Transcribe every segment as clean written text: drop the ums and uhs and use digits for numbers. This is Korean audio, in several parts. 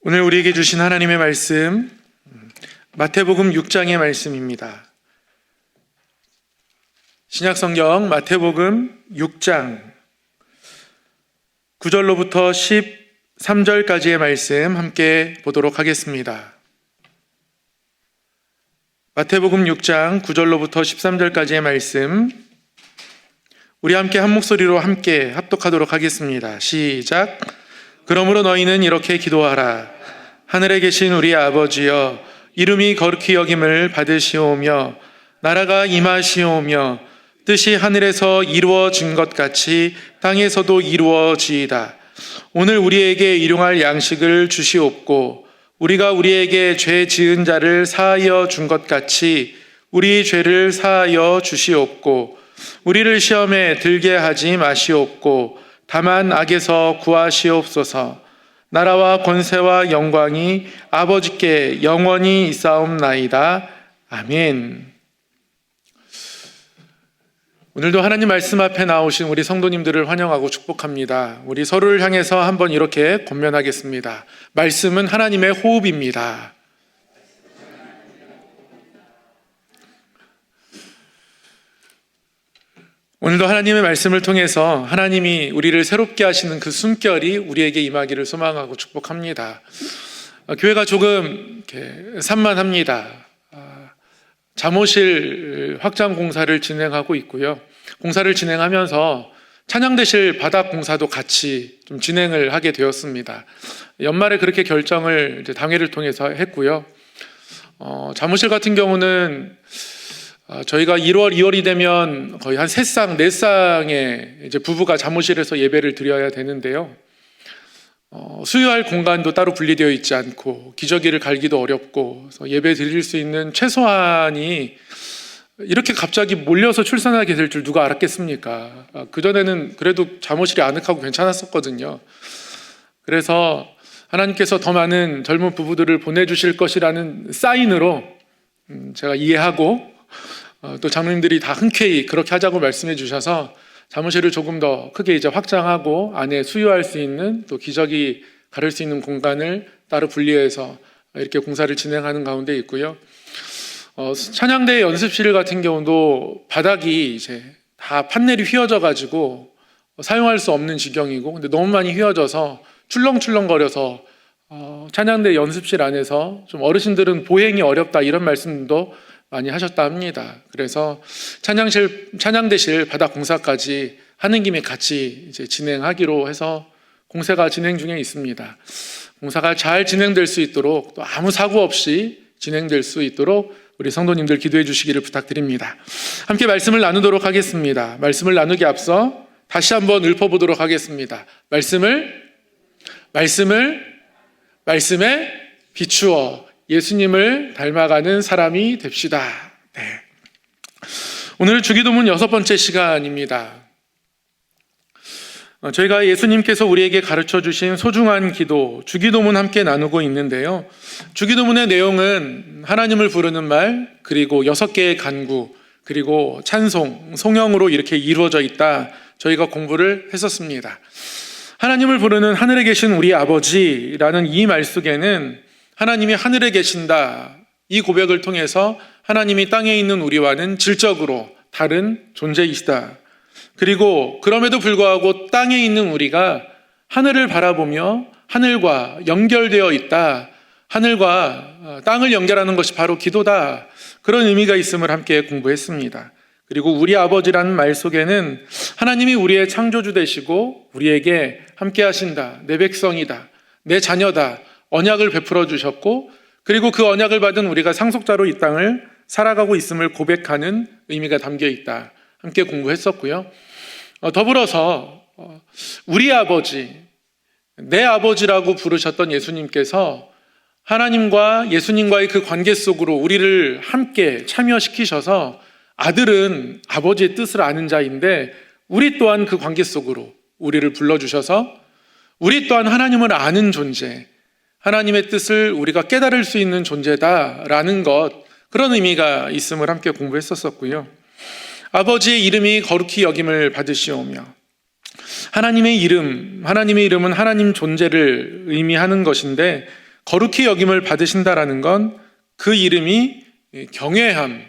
오늘 우리에게 주신 하나님의 말씀, 마태복음 6장의 말씀입니다. 신약성경 마태복음 6장 9절로부터 13절까지의 말씀 함께 보도록 하겠습니다. 마태복음 6장 9절로부터 13절까지의 말씀, 우리 함께 한 목소리로 함께 합독하도록 하겠습니다. 시작. 그러므로 너희는 이렇게 기도하라. 하늘에 계신 우리 아버지여, 이름이 거룩히 여김을 받으시오며 나라가 임하시오며 뜻이 하늘에서 이루어진 것 같이 땅에서도 이루어지이다. 오늘 우리에게 일용할 양식을 주시옵고 우리가 우리에게 죄 지은 자를 사하여 준 것 같이 우리 죄를 사하여 주시옵고 우리를 시험에 들게 하지 마시옵고 다만 악에서 구하시옵소서. 나라와 권세와 영광이 아버지께 영원히 있사옵나이다. 아멘. 오늘도 하나님 말씀 앞에 나오신 우리 성도님들을 환영하고 축복합니다. 우리 서로를 향해서 한번 이렇게 권면하겠습니다. 말씀은 하나님의 호흡입니다. 오늘도 하나님의 말씀을 통해서 하나님이 우리를 새롭게 하시는 그 숨결이 우리에게 임하기를 소망하고 축복합니다. 교회가 조금 이렇게 산만합니다. 잠옷실 확장 공사를 진행하고 있고요. 공사를 진행하면서 찬양대실 바닥 공사도 같이 좀 진행을 하게 되었습니다. 연말에 그렇게 결정을 이제 당회를 통해서 했고요. 잠옷실 같은 경우는 저희가 1월, 2월이 되면 거의 한 3쌍, 4쌍의 이제 부부가 잠옷실에서 예배를 드려야 되는데요. 수유할 공간도 따로 분리되어 있지 않고 기저귀를 갈기도 어렵고 그래서 예배 드릴 수 있는 최소한이 이렇게 갑자기 몰려서 출산하게 될 줄 누가 알았겠습니까? 그전에는 그래도 잠옷실이 아늑하고 괜찮았었거든요. 그래서 하나님께서 더 많은 젊은 부부들을 보내주실 것이라는 사인으로 제가 이해하고 또 장로님들이 다 흔쾌히 그렇게 하자고 말씀해 주셔서 잠옷실을 조금 더 크게 이제 확장하고 안에 수유할 수 있는 또 기저귀 가릴 수 있는 공간을 따로 분리해서 이렇게 공사를 진행하는 가운데 있고요. 찬양대 연습실 같은 경우도 바닥이 이제 다 판넬이 휘어져 가지고 사용할 수 없는 지경이고 근데 너무 많이 휘어져서 출렁출렁거려서 찬양대 연습실 안에서 좀 어르신들은 보행이 어렵다 이런 말씀도 많이 하셨다 합니다. 그래서 찬양대실 바닥 공사까지 하는 김에 같이 이제 진행하기로 해서 공사가 진행 중에 있습니다. 공사가 잘 진행될 수 있도록 또 아무 사고 없이 진행될 수 있도록 우리 성도님들 기도해 주시기를 부탁드립니다. 함께 말씀을 나누도록 하겠습니다. 말씀을 나누기 앞서 다시 한번 읊어보도록 하겠습니다. 말씀에 비추어 예수님을 닮아가는 사람이 됩시다. 네. 오늘 주기도문 6번째 시간입니다. 저희가 예수님께서 우리에게 가르쳐 주신 소중한 기도, 주기도문 함께 나누고 있는데요. 주기도문의 내용은 하나님을 부르는 말, 그리고 6개의 간구, 그리고 찬송, 송영으로 이렇게 이루어져 있다. 저희가 공부를 했었습니다. 하나님을 부르는 하늘에 계신 우리 아버지라는 이 말 속에는 하나님이 하늘에 계신다. 이 고백을 통해서 하나님이 땅에 있는 우리와는 질적으로 다른 존재이시다. 그리고 그럼에도 불구하고 땅에 있는 우리가 하늘을 바라보며 하늘과 연결되어 있다. 하늘과 땅을 연결하는 것이 바로 기도다. 그런 의미가 있음을 함께 공부했습니다. 그리고 우리 아버지라는 말 속에는 하나님이 우리의 창조주 되시고 우리에게 함께 하신다. 내 백성이다. 내 자녀다. 언약을 베풀어 주셨고 그리고 그 언약을 받은 우리가 상속자로 이 땅을 살아가고 있음을 고백하는 의미가 담겨 있다. 함께 공부했었고요. 더불어서 우리 아버지, 내 아버지라고 부르셨던 예수님께서 하나님과 예수님과의 그 관계 속으로 우리를 함께 참여시키셔서 아들은 아버지의 뜻을 아는 자인데 우리 또한 그 관계 속으로 우리를 불러주셔서 우리 또한 하나님을 아는 존재, 하나님의 뜻을 우리가 깨달을 수 있는 존재다라는 것, 그런 의미가 있음을 함께 공부했었고요. 아버지의 이름이 거룩히 여김을 받으시오며 하나님의 이름은 하나님 존재를 의미하는 것인데 거룩히 여김을 받으신다라는 건 그 이름이 경외함의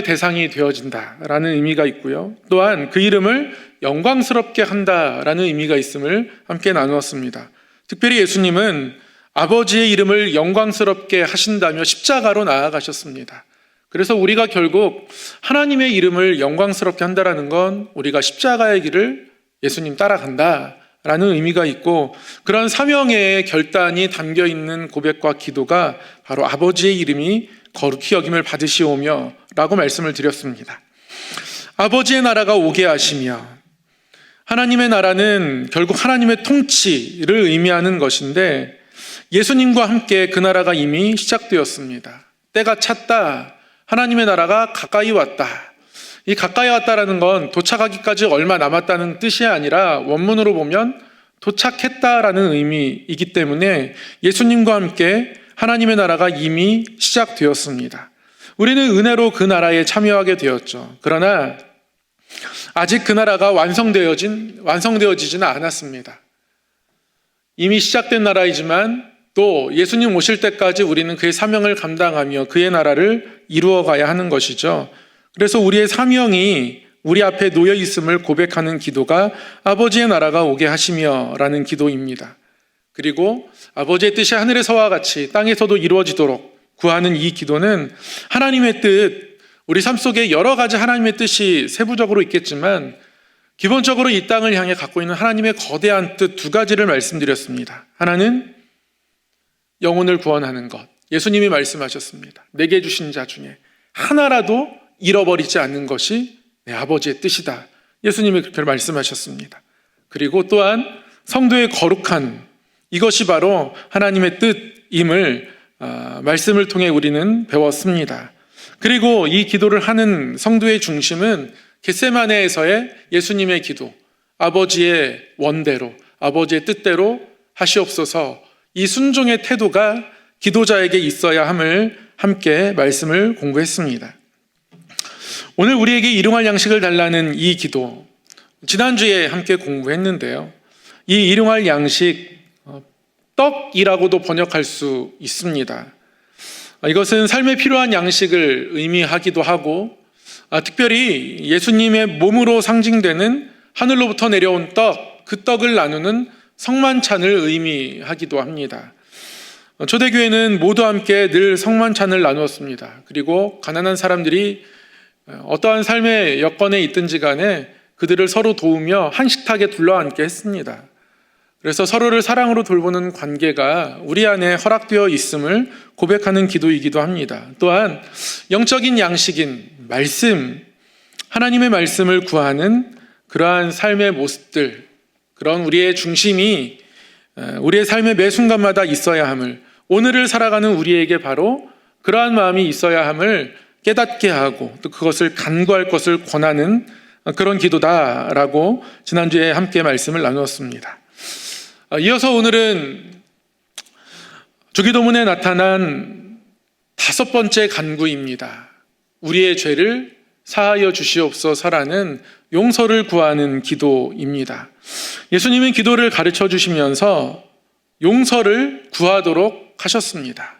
대상이 되어진다라는 의미가 있고요. 또한 그 이름을 영광스럽게 한다라는 의미가 있음을 함께 나누었습니다. 특별히 예수님은 아버지의 이름을 영광스럽게 하신다며 십자가로 나아가셨습니다. 그래서 우리가 결국 하나님의 이름을 영광스럽게 한다라는 건 우리가 십자가의 길을 예수님 따라간다라는 의미가 있고, 그런 사명의 결단이 담겨 있는 고백과 기도가 바로 아버지의 이름이 거룩히 여김을 받으시오며 라고 말씀을 드렸습니다. 아버지의 나라가 오게 하시며, 하나님의 나라는 결국 하나님의 통치를 의미하는 것인데, 예수님과 함께 그 나라가 이미 시작되었습니다. 때가 찼다. 하나님의 나라가 가까이 왔다. 이 가까이 왔다라는 건 도착하기까지 얼마 남았다는 뜻이 아니라 원문으로 보면 도착했다라는 의미이기 때문에 예수님과 함께 하나님의 나라가 이미 시작되었습니다. 우리는 은혜로 그 나라에 참여하게 되었죠. 그러나 아직 그 나라가 완성되어지지는 않았습니다. 이미 시작된 나라이지만 또 예수님 오실 때까지 우리는 그의 사명을 감당하며 그의 나라를 이루어가야 하는 것이죠. 그래서 우리의 사명이 우리 앞에 놓여 있음을 고백하는 기도가 아버지의 나라가 오게 하시며 라는 기도입니다. 그리고 아버지의 뜻이 하늘에서와 같이 땅에서도 이루어지도록 구하는 이 기도는 하나님의 뜻, 우리 삶 속에 여러 가지 하나님의 뜻이 세부적으로 있겠지만 기본적으로 이 땅을 향해 갖고 있는 하나님의 거대한 뜻 두 가지를 말씀드렸습니다. 하나는 영혼을 구원하는 것. 예수님이 말씀하셨습니다. 내게 주신 자 중에 하나라도 잃어버리지 않는 것이 내 아버지의 뜻이다. 예수님이 그렇게 말씀하셨습니다. 그리고 또한 성도의 거룩한, 이것이 바로 하나님의 뜻임을 말씀을 통해 우리는 배웠습니다. 그리고 이 기도를 하는 성도의 중심은 겟세마네에서의 예수님의 기도, 아버지의 원대로, 아버지의 뜻대로 하시옵소서, 이 순종의 태도가 기도자에게 있어야 함을 함께 말씀을 공부했습니다. 오늘 우리에게 일용할 양식을 달라는 이 기도, 지난주에 함께 공부했는데요. 이 일용할 양식, 떡이라고도 번역할 수 있습니다. 이것은 삶에 필요한 양식을 의미하기도 하고, 특별히 예수님의 몸으로 상징되는 하늘로부터 내려온 떡, 그 떡을 나누는 성만찬을 의미하기도 합니다. 초대교회는 모두 함께 늘 성만찬을 나누었습니다. 그리고 가난한 사람들이 어떠한 삶의 여건에 있든지 간에 그들을 서로 도우며 한 식탁에 둘러앉게 했습니다. 그래서 서로를 사랑으로 돌보는 관계가 우리 안에 허락되어 있음을 고백하는 기도이기도 합니다. 또한 영적인 양식인 말씀, 하나님의 말씀을 구하는 그러한 삶의 모습들, 그런 우리의 중심이 우리의 삶의 매 순간마다 있어야 함을, 오늘을 살아가는 우리에게 바로 그러한 마음이 있어야 함을 깨닫게 하고 또 그것을 간구할 것을 권하는 그런 기도다라고 지난주에 함께 말씀을 나누었습니다. 이어서 오늘은 주기도문에 나타난 5번째 간구입니다. 우리의 죄를 사하여 주시옵소서라는 용서를 구하는 기도입니다. 예수님은 기도를 가르쳐 주시면서 용서를 구하도록 하셨습니다.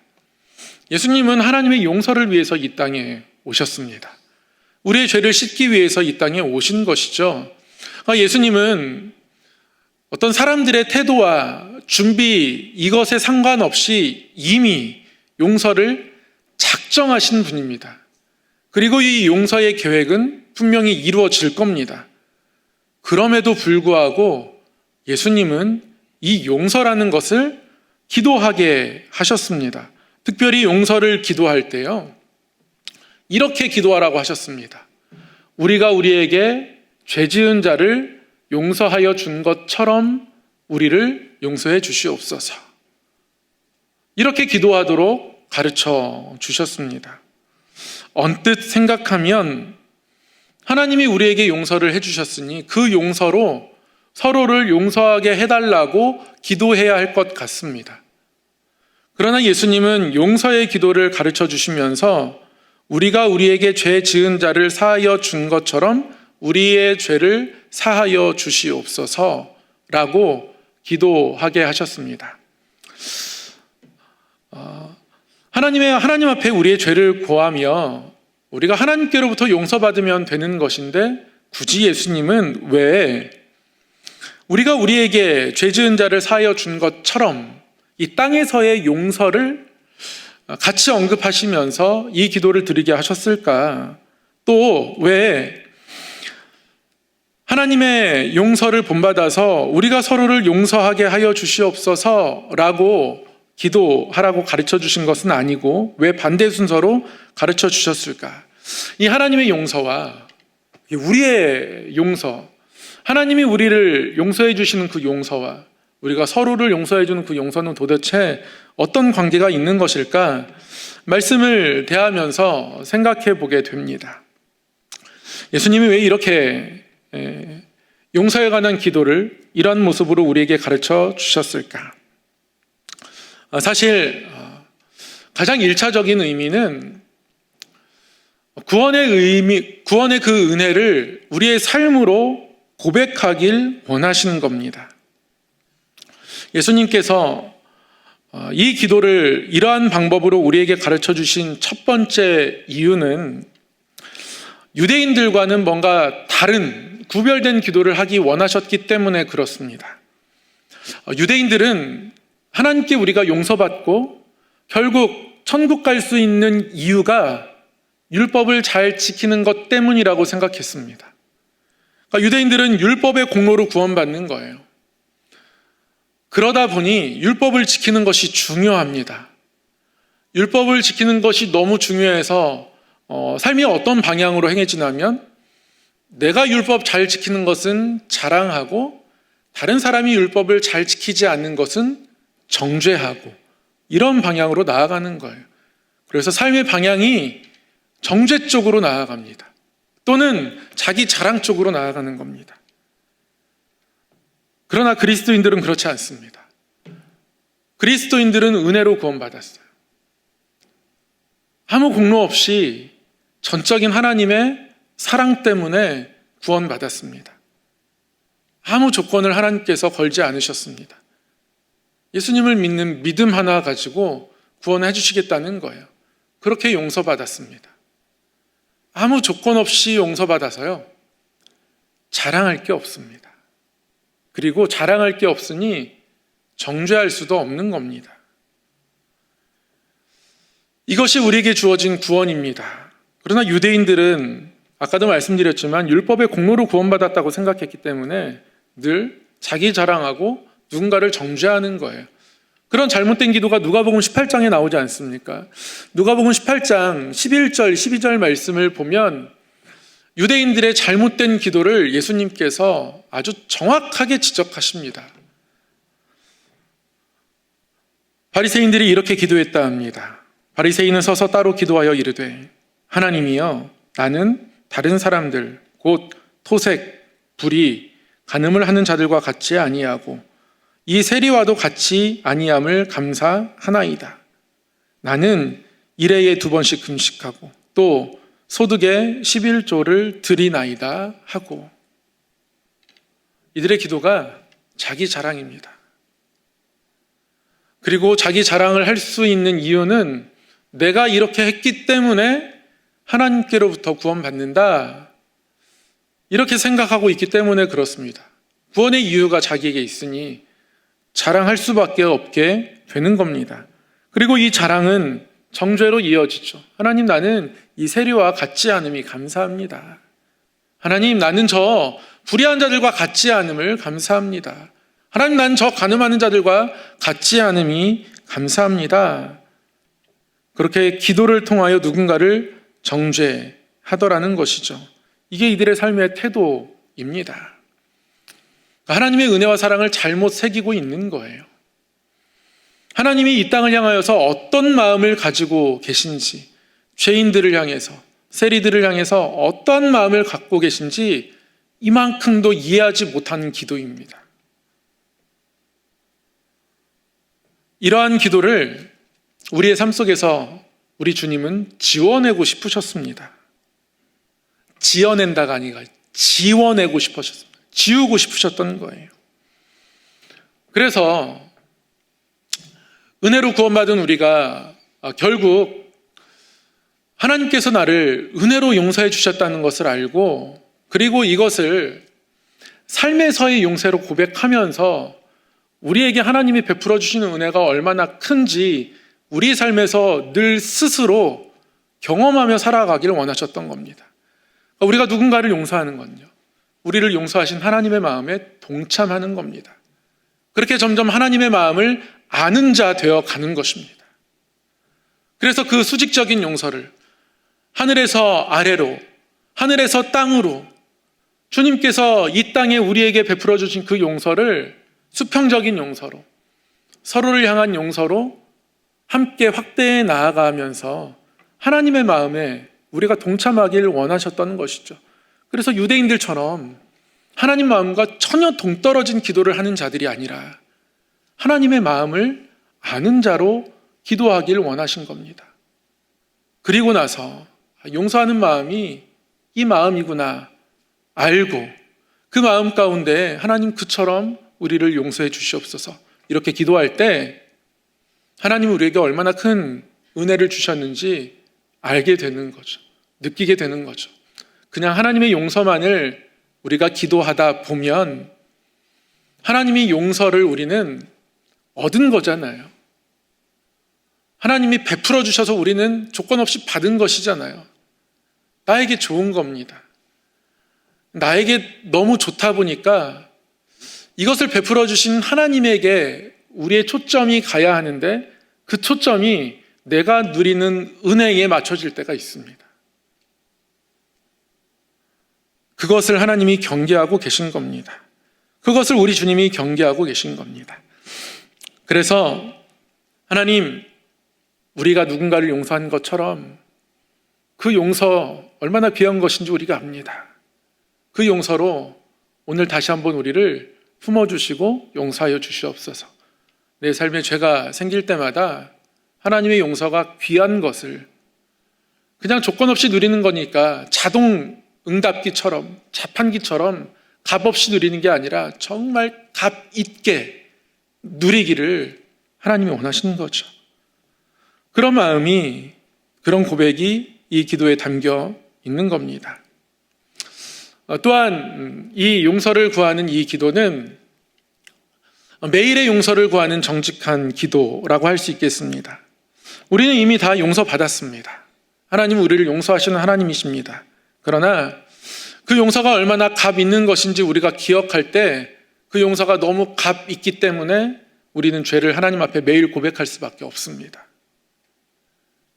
예수님은 하나님의 용서를 위해서 이 땅에 오셨습니다. 우리의 죄를 씻기 위해서 이 땅에 오신 것이죠. 예수님은 어떤 사람들의 태도와 준비, 이것에 상관없이 이미 용서를 작정하신 분입니다. 그리고 이 용서의 계획은 분명히 이루어질 겁니다. 그럼에도 불구하고 예수님은 이 용서라는 것을 기도하게 하셨습니다. 특별히 용서를 기도할 때요, 이렇게 기도하라고 하셨습니다. 우리가 우리에게 죄 지은 자를 용서하여 준 것처럼 우리를 용서해 주시옵소서. 이렇게 기도하도록 가르쳐 주셨습니다. 언뜻 생각하면 하나님이 우리에게 용서를 해주셨으니 그 용서로 서로를 용서하게 해달라고 기도해야 할 것 같습니다. 그러나 예수님은 용서의 기도를 가르쳐 주시면서 우리가 우리에게 죄 지은 자를 사하여 준 것처럼 우리의 죄를 사하여 주시옵소서라고 기도하게 하셨습니다. 하나님 앞에 우리의 죄를 고하며 우리가 하나님께로부터 용서받으면 되는 것인데, 굳이 예수님은 왜 우리가 우리에게 죄 지은 자를 사하여 준 것처럼 이 땅에서의 용서를 같이 언급하시면서 이 기도를 드리게 하셨을까? 또 왜 하나님의 용서를 본받아서 우리가 서로를 용서하게 하여 주시옵소서라고 기도하라고 가르쳐 주신 것은 아니고 왜 반대 순서로 가르쳐 주셨을까? 이 하나님의 용서와 우리의 용서, 하나님이 우리를 용서해 주시는 그 용서와 우리가 서로를 용서해 주는 그 용서는 도대체 어떤 관계가 있는 것일까? 말씀을 대하면서 생각해 보게 됩니다. 예수님이 왜 이렇게 용서에 관한 기도를 이런 모습으로 우리에게 가르쳐 주셨을까? 사실 가장 1차적인 의미는 구원의 그 은혜를 우리의 삶으로 고백하길 원하시는 겁니다. 예수님께서 이 기도를 이러한 방법으로 우리에게 가르쳐 주신 첫 번째 이유는 유대인들과는 뭔가 다른 구별된 기도를 하기 원하셨기 때문에 그렇습니다. 유대인들은 하나님께 우리가 용서받고 결국 천국 갈 수 있는 이유가 율법을 잘 지키는 것 때문이라고 생각했습니다. 그러니까 유대인들은 율법의 공로로 구원받는 거예요. 그러다 보니 율법을 지키는 것이 중요합니다. 율법을 지키는 것이 너무 중요해서 삶이 어떤 방향으로 행해지냐면 내가 율법 잘 지키는 것은 자랑하고 다른 사람이 율법을 잘 지키지 않는 것은 정죄하고 이런 방향으로 나아가는 거예요. 그래서 삶의 방향이 정죄 쪽으로 나아갑니다. 또는 자기 자랑 쪽으로 나아가는 겁니다. 그러나 그리스도인들은 그렇지 않습니다. 그리스도인들은 은혜로 구원받았어요. 아무 공로 없이 전적인 하나님의 사랑 때문에 구원받았습니다. 아무 조건을 하나님께서 걸지 않으셨습니다. 예수님을 믿는 믿음 하나 가지고 구원해 주시겠다는 거예요. 그렇게 용서받았습니다. 아무 조건 없이 용서받아서요, 자랑할 게 없습니다. 그리고 자랑할 게 없으니 정죄할 수도 없는 겁니다. 이것이 우리에게 주어진 구원입니다. 그러나 유대인들은 아까도 말씀드렸지만 율법의 공로로 구원받았다고 생각했기 때문에 늘 자기 자랑하고 누군가를 정죄하는 거예요. 그런 잘못된 기도가 누가복음 18장에 나오지 않습니까? 누가복음 18장 11절, 12절 말씀을 보면 유대인들의 잘못된 기도를 예수님께서 아주 정확하게 지적하십니다. 바리새인들이 이렇게 기도했다 합니다. 바리새인은 서서 따로 기도하여 이르되 하나님이여, 나는 다른 사람들 곧 토색, 불의, 간음을 하는 자들과 같이 아니하고 이 세리와도 같이 아니함을 감사하나이다. 나는 일해에 2번씩 금식하고 또 소득의 11조를 드리나이다 하고. 이들의 기도가 자기 자랑입니다. 그리고 자기 자랑을 할 수 있는 이유는 내가 이렇게 했기 때문에 하나님께로부터 구원받는다, 이렇게 생각하고 있기 때문에 그렇습니다. 구원의 이유가 자기에게 있으니 자랑할 수밖에 없게 되는 겁니다. 그리고 이 자랑은 정죄로 이어지죠. 하나님, 나는 이 세리와 같지 않음이 감사합니다. 하나님, 나는 저 불의한 자들과 같지 않음을 감사합니다. 하나님, 나는 저 간음하는 자들과 같지 않음이 감사합니다. 그렇게 기도를 통하여 누군가를 정죄하더라는 것이죠. 이게 이들의 삶의 태도입니다. 하나님의 은혜와 사랑을 잘못 새기고 있는 거예요. 하나님이 이 땅을 향하여서 어떤 마음을 가지고 계신지, 죄인들을 향해서, 세리들을 향해서 어떤 마음을 갖고 계신지 이만큼도 이해하지 못하는 기도입니다. 이러한 기도를 우리의 삶 속에서 우리 주님은 지워내고 싶으셨습니다. 지어낸다가 아니라 지워내고 싶으셨습니다. 지우고 싶으셨던 거예요. 그래서 은혜로 구원받은 우리가 결국 하나님께서 나를 은혜로 용서해 주셨다는 것을 알고, 그리고 이것을 삶에서의 용서로 고백하면서 우리에게 하나님이 베풀어 주시는 은혜가 얼마나 큰지 우리 삶에서 늘 스스로 경험하며 살아가기를 원하셨던 겁니다. 우리가 누군가를 용서하는 건요, 우리를 용서하신 하나님의 마음에 동참하는 겁니다. 그렇게 점점 하나님의 마음을 아는 자 되어 가는 것입니다. 그래서 그 수직적인 용서를 하늘에서 아래로, 하늘에서 땅으로 주님께서 이 땅에 우리에게 베풀어 주신 그 용서를 수평적인 용서로, 서로를 향한 용서로 함께 확대해 나아가면서 하나님의 마음에 우리가 동참하기를 원하셨던 것이죠. 그래서 유대인들처럼 하나님 마음과 전혀 동떨어진 기도를 하는 자들이 아니라 하나님의 마음을 아는 자로 기도하기를 원하신 겁니다. 그리고 나서 용서하는 마음이 이 마음이구나 알고 그 마음 가운데 하나님 그처럼 우리를 용서해 주시옵소서 이렇게 기도할 때 하나님은 우리에게 얼마나 큰 은혜를 주셨는지 알게 되는 거죠. 느끼게 되는 거죠. 그냥 하나님의 용서만을 우리가 기도하다 보면 하나님이 용서를 우리는 얻은 거잖아요. 하나님이 베풀어 주셔서 우리는 조건 없이 받은 것이잖아요. 나에게 좋은 겁니다. 나에게 너무 좋다 보니까 이것을 베풀어 주신 하나님에게 우리의 초점이 가야 하는데 그 초점이 내가 누리는 은혜에 맞춰질 때가 있습니다. 그것을 하나님이 경계하고 계신 겁니다. 그것을 우리 주님이 경계하고 계신 겁니다. 그래서 하나님, 우리가 누군가를 용서한 것처럼 그 용서 얼마나 귀한 것인지 우리가 압니다. 그 용서로 오늘 다시 한번 우리를 품어주시고 용서하여 주시옵소서. 내 삶에 죄가 생길 때마다 하나님의 용서가 귀한 것을 그냥 조건 없이 누리는 거니까 자동 응답기처럼 자판기처럼 값 없이 누리는 게 아니라 정말 값 있게 누리기를 하나님이 원하시는 거죠. 그런 마음이, 그런 고백이 이 기도에 담겨 있는 겁니다. 또한 이 용서를 구하는 이 기도는 매일의 용서를 구하는 정직한 기도라고 할 수 있겠습니다. 우리는 이미 다 용서받았습니다. 하나님은 우리를 용서하시는 하나님이십니다. 그러나 그 용서가 얼마나 값 있는 것인지 우리가 기억할 때 그 용서가 너무 값 있기 때문에 우리는 죄를 하나님 앞에 매일 고백할 수밖에 없습니다.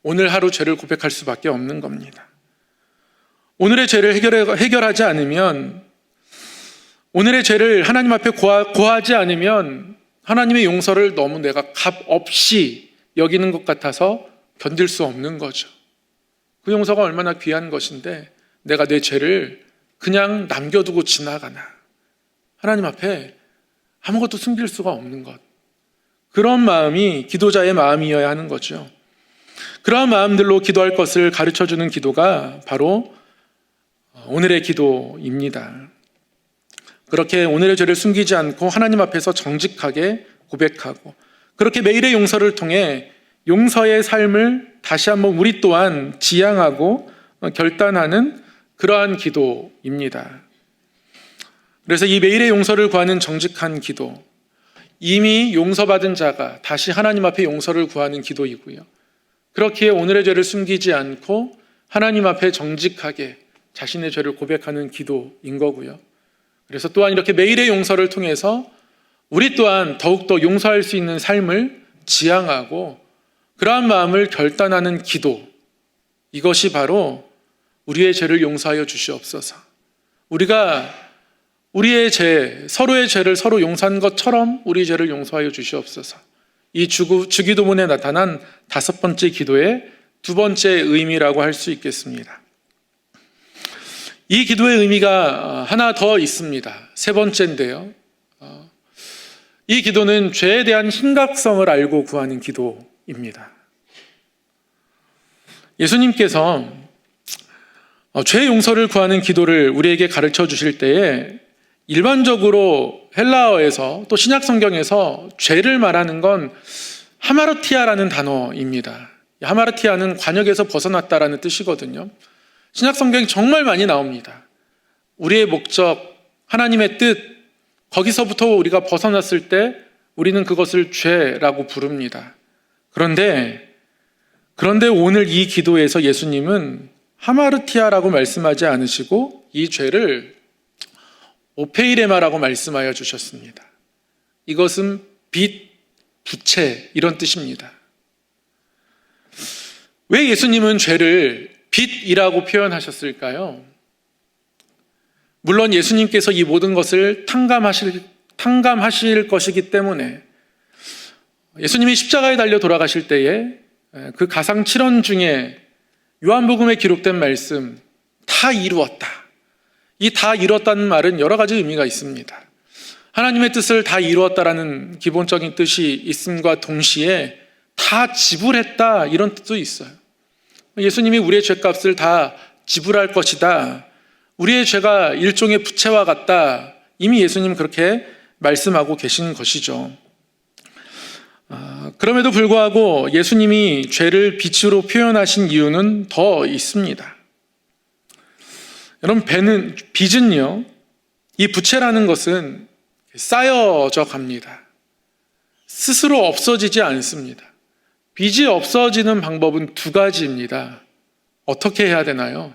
오늘 하루 죄를 고백할 수밖에 없는 겁니다. 오늘의 죄를 해결하지 않으면, 오늘의 죄를 하나님 앞에 고하지 않으면 하나님의 용서를 너무 내가 값 없이 여기는 것 같아서 견딜 수 없는 거죠. 그 용서가 얼마나 귀한 것인데 내가 내 죄를 그냥 남겨두고 지나가나. 하나님 앞에 아무것도 숨길 수가 없는 것. 그런 마음이 기도자의 마음이어야 하는 거죠. 그러한 마음들로 기도할 것을 가르쳐주는 기도가 바로 오늘의 기도입니다. 그렇게 오늘의 죄를 숨기지 않고 하나님 앞에서 정직하게 고백하고 그렇게 매일의 용서를 통해 용서의 삶을 다시 한번 우리 또한 지향하고 결단하는 그러한 기도입니다. 그래서 이 매일의 용서를 구하는 정직한 기도, 이미 용서받은 자가 다시 하나님 앞에 용서를 구하는 기도이고요. 그렇기에 오늘의 죄를 숨기지 않고 하나님 앞에 정직하게 자신의 죄를 고백하는 기도인 거고요. 그래서 또한 이렇게 매일의 용서를 통해서 우리 또한 더욱더 용서할 수 있는 삶을 지향하고 그러한 마음을 결단하는 기도, 이것이 바로 우리의 죄를 용서하여 주시옵소서. 우리가 우리의 죄, 서로의 죄를 서로 용서한 것처럼 우리 죄를 용서하여 주시옵소서. 이 주기도문에 나타난 5번째 기도의 2번째 의미라고 할 수 있겠습니다. 이 기도의 의미가 하나 더 있습니다. 3번째인데요. 이 기도는 죄에 대한 심각성을 알고 구하는 기도입니다. 예수님께서 죄 용서를 구하는 기도를 우리에게 가르쳐 주실 때에 일반적으로 헬라어에서 또 신약 성경에서 죄를 말하는 건 하마르티아라는 단어입니다. 하마르티아는 관역에서 벗어났다라는 뜻이거든요. 신약 성경이 정말 많이 나옵니다. 우리의 목적, 하나님의 뜻, 거기서부터 우리가 벗어났을 때 우리는 그것을 죄라고 부릅니다. 그런데 오늘 이 기도에서 예수님은 하마르티아라고 말씀하지 않으시고 이 죄를 오페이레마라고 말씀하여 주셨습니다. 이것은 빚, 부채 이런 뜻입니다. 왜 예수님은 죄를 빚이라고 표현하셨을까요? 물론 예수님께서 이 모든 것을 탕감하실 것이기 때문에 예수님이 십자가에 달려 돌아가실 때에 그 가상 7원 중에 요한복음에 기록된 말씀 다 이루었다. 이 다 이뤘다는 말은 여러 가지 의미가 있습니다. 하나님의 뜻을 다 이루었다라는 기본적인 뜻이 있음과 동시에 다 지불했다 이런 뜻도 있어요. 예수님이 우리의 죄값을 다 지불할 것이다. 우리의 죄가 일종의 부채와 같다. 이미 예수님은 그렇게 말씀하고 계신 것이죠. 그럼에도 불구하고 예수님이 죄를 빚으로 표현하신 이유는 더 있습니다. 여러분, 빚은요, 이 부채라는 것은 쌓여져 갑니다. 스스로 없어지지 않습니다. 빚이 없어지는 방법은 두 가지입니다. 어떻게 해야 되나요?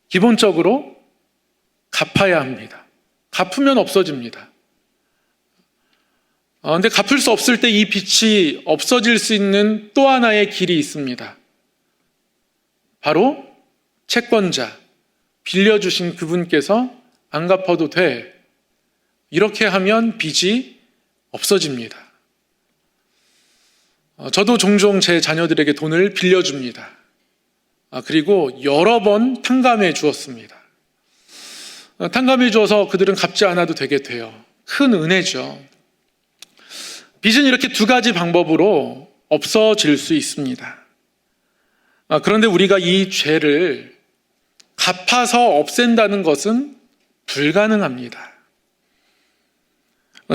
기본적으로 갚아야 합니다. 갚으면 없어집니다. 근데 갚을 수 없을 때 이 빚이 없어질 수 있는 또 하나의 길이 있습니다. 바로 채권자, 빌려주신 그분께서 안 갚아도 돼. 이렇게 하면 빚이 없어집니다. 저도 종종 제 자녀들에게 돈을 빌려줍니다. 그리고 여러 번 탕감해 주었습니다. 탕감해 주어서 그들은 갚지 않아도 되게 돼요. 큰 은혜죠. 빚은 이렇게 두 가지 방법으로 없어질 수 있습니다. 그런데 우리가 이 죄를 갚아서 없앤다는 것은 불가능합니다.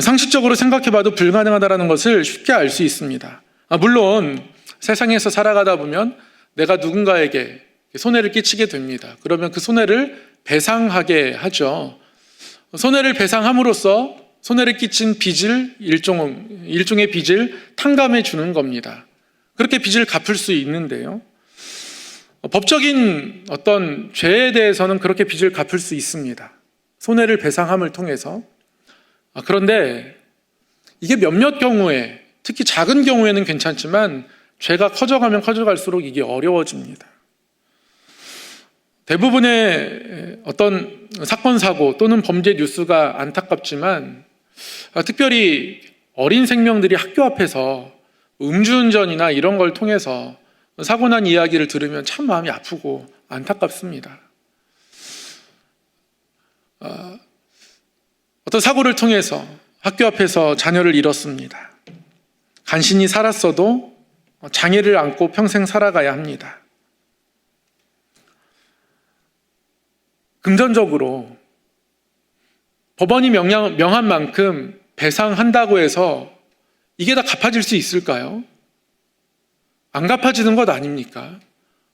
상식적으로 생각해봐도 불가능하다는 것을 쉽게 알 수 있습니다. 물론 세상에서 살아가다 보면 내가 누군가에게 손해를 끼치게 됩니다. 그러면 그 손해를 배상하게 하죠. 손해를 배상함으로써 손해를 끼친 빚을 일종의 빚을 탕감해 주는 겁니다. 그렇게 빚을 갚을 수 있는데요. 법적인 어떤 죄에 대해서는 그렇게 빚을 갚을 수 있습니다. 손해를 배상함을 통해서. 그런데 이게 몇몇 경우에, 특히 작은 경우에는 괜찮지만 죄가 커져가면 커져갈수록 이게 어려워집니다. 대부분의 어떤 사건, 사고 또는 범죄 뉴스가 안타깝지만 특별히 어린 생명들이 학교 앞에서 음주운전이나 이런 걸 통해서 사고 난 이야기를 들으면 참 마음이 아프고 안타깝습니다. 어떤 사고를 통해서 학교 앞에서 자녀를 잃었습니다. 간신히 살았어도 장애를 안고 평생 살아가야 합니다. 금전적으로 법원이 명한 만큼 배상한다고 해서 이게 다 갚아질 수 있을까요? 안 갚아지는 것 아닙니까?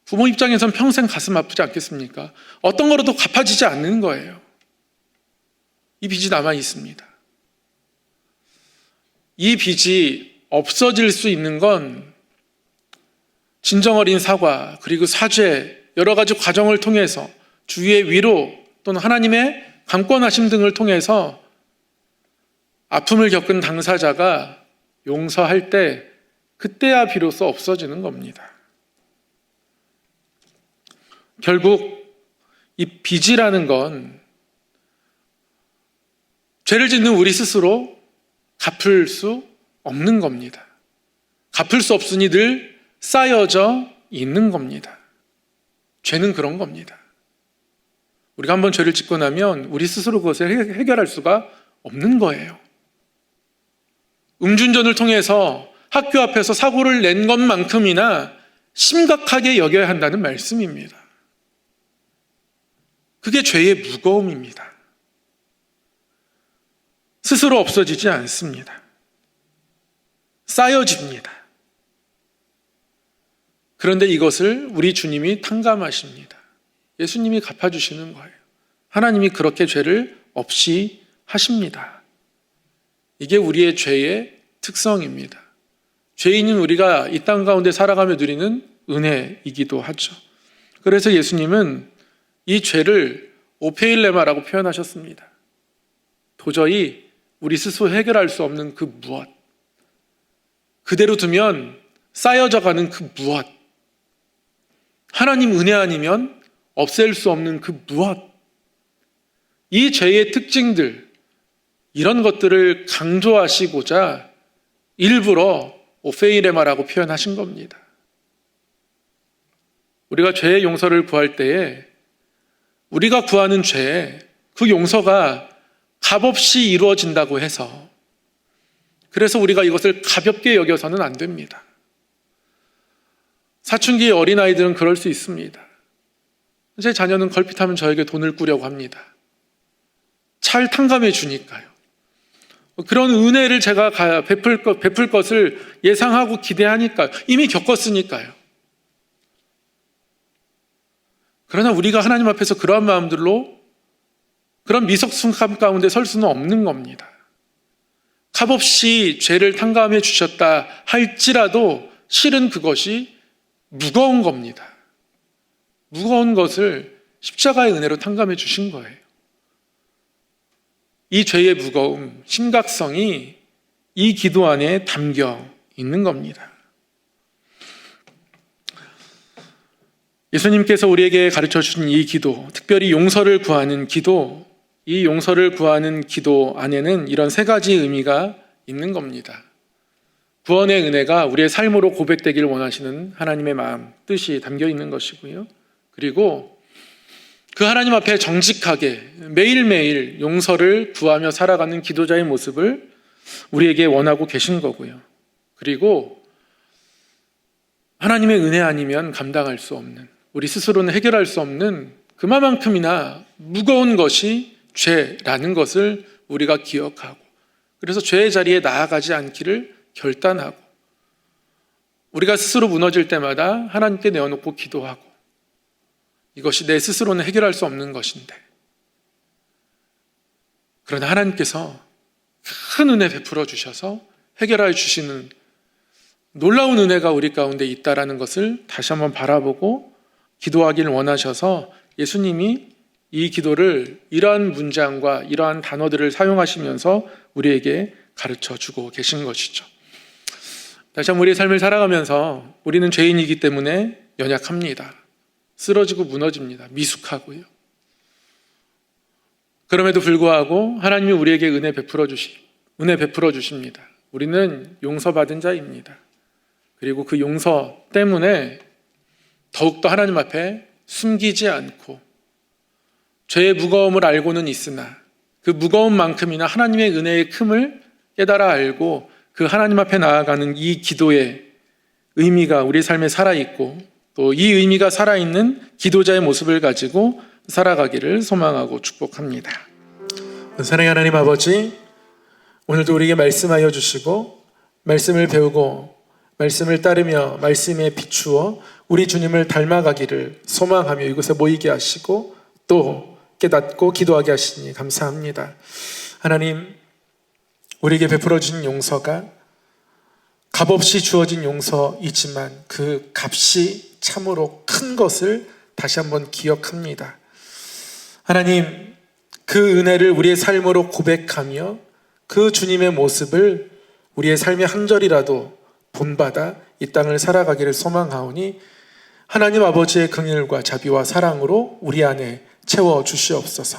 부모 입장에선 평생 가슴 아프지 않겠습니까? 어떤 거로도 갚아지지 않는 거예요. 이 빚이 남아 있습니다. 이 빚이 없어질 수 있는 건 진정 어린 사과, 그리고 사죄, 여러 가지 과정을 통해서 주위의 위로 또는 하나님의 강권하심 등을 통해서 아픔을 겪은 당사자가 용서할 때 그때야 비로소 없어지는 겁니다. 결국 이 빚이라는 건 죄를 짓는 우리 스스로 갚을 수 없는 겁니다. 갚을 수 없으니 늘 쌓여져 있는 겁니다. 죄는 그런 겁니다. 우리가 한번 죄를 짓고 나면 우리 스스로 그것을 해결할 수가 없는 거예요. 음주운전을 통해서 학교 앞에서 사고를 낸 것만큼이나 심각하게 여겨야 한다는 말씀입니다. 그게 죄의 무거움입니다. 스스로 없어지지 않습니다. 쌓여집니다. 그런데 이것을 우리 주님이 탕감하십니다. 예수님이 갚아주시는 거예요. 하나님이 그렇게 죄를 없이 하십니다. 이게 우리의 죄의 특성입니다. 죄인인 우리가 이 땅 가운데 살아가며 누리는 은혜이기도 하죠. 그래서 예수님은 이 죄를 오페일레마라고 표현하셨습니다. 도저히 우리 스스로 해결할 수 없는 그 무엇, 그대로 두면 쌓여져 가는 그 무엇, 하나님 은혜 아니면 없앨 수 없는 그 무엇, 이 죄의 특징들, 이런 것들을 강조하시고자 일부러 오페이레마라고 표현하신 겁니다. 우리가 죄의 용서를 구할 때에 우리가 구하는 죄, 그 용서가 값없이 이루어진다고 해서, 그래서 우리가 이것을 가볍게 여겨서는 안 됩니다. 사춘기 어린아이들은 그럴 수 있습니다. 제 자녀는 걸핏하면 저에게 돈을 꾸려고 합니다. 잘 탕감해 주니까요. 그런 은혜를 제가 베풀 것을 예상하고 기대하니까요. 이미 겪었으니까요. 그러나 우리가 하나님 앞에서 그러한 마음들로 그런 미석순감 가운데 설 수는 없는 겁니다. 값없이 죄를 탕감해 주셨다 할지라도 실은 그것이 무거운 겁니다. 무거운 것을 십자가의 은혜로 탕감해 주신 거예요. 이 죄의 무거움, 심각성이 이 기도 안에 담겨 있는 겁니다. 예수님께서 우리에게 가르쳐 주신 이 기도, 특별히 용서를 구하는 기도, 이 용서를 구하는 기도 안에는 이런 세 가지 의미가 있는 겁니다. 구원의 은혜가 우리의 삶으로 고백되기를 원하시는 하나님의 마음, 뜻이 담겨 있는 것이고요. 그리고 그 하나님 앞에 정직하게 매일매일 용서를 구하며 살아가는 기도자의 모습을 우리에게 원하고 계신 거고요. 그리고 하나님의 은혜 아니면 감당할 수 없는, 우리 스스로는 해결할 수 없는 그만큼이나 무거운 것이 죄라는 것을 우리가 기억하고, 그래서 죄의 자리에 나아가지 않기를 결단하고, 우리가 스스로 무너질 때마다 하나님께 내어놓고 기도하고, 이것이 내 스스로는 해결할 수 없는 것인데, 그러나 하나님께서 큰 은혜 베풀어 주셔서 해결해 주시는 놀라운 은혜가 우리 가운데 있다라는 것을 다시 한번 바라보고 기도하기를 원하셔서 예수님이 이 기도를 이러한 문장과 이러한 단어들을 사용하시면서 우리에게 가르쳐 주고 계신 것이죠. 다시 한번 우리의 삶을 살아가면서 우리는 죄인이기 때문에 연약합니다. 쓰러지고 무너집니다. 미숙하고요. 그럼에도 불구하고 하나님이 우리에게 은혜 베풀어 주십니다. 우리는 용서받은 자입니다. 그리고 그 용서 때문에 더욱더 하나님 앞에 숨기지 않고 죄의 무거움을 알고는 있으나 그 무거움만큼이나 하나님의 은혜의 큼을 깨달아 알고 그 하나님 앞에 나아가는 이 기도의 의미가 우리 삶에 살아있고, 또 이 의미가 살아있는 기도자의 모습을 가지고 살아가기를 소망하고 축복합니다. 사랑의 하나님 아버지, 오늘도 우리에게 말씀하여 주시고 말씀을 배우고 말씀을 따르며 말씀에 비추어 우리 주님을 닮아가기를 소망하며 이곳에 모이게 하시고 또 깨닫고 기도하게 하시니 감사합니다. 하나님, 우리에게 베풀어 주신 용서가 값없이 주어진 용서이지만 그 값이 참으로 큰 것을 다시 한번 기억합니다. 하나님, 그 은혜를 우리의 삶으로 고백하며 그 주님의 모습을 우리의 삶의 한 절이라도 본받아 이 땅을 살아가기를 소망하오니 하나님 아버지의 긍휼과 자비와 사랑으로 우리 안에 채워 주시옵소서.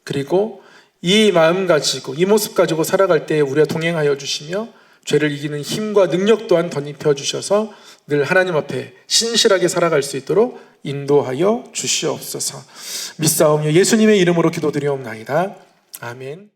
그리고 이 마음 가지고 이 모습 가지고 살아갈 때에 우리와 동행하여 주시며 죄를 이기는 힘과 능력 또한 덧입혀 주셔서 늘 하나님 앞에 신실하게 살아갈 수 있도록 인도하여 주시옵소서. 믿사오며 예수님의 이름으로 기도드리옵나이다. 아멘.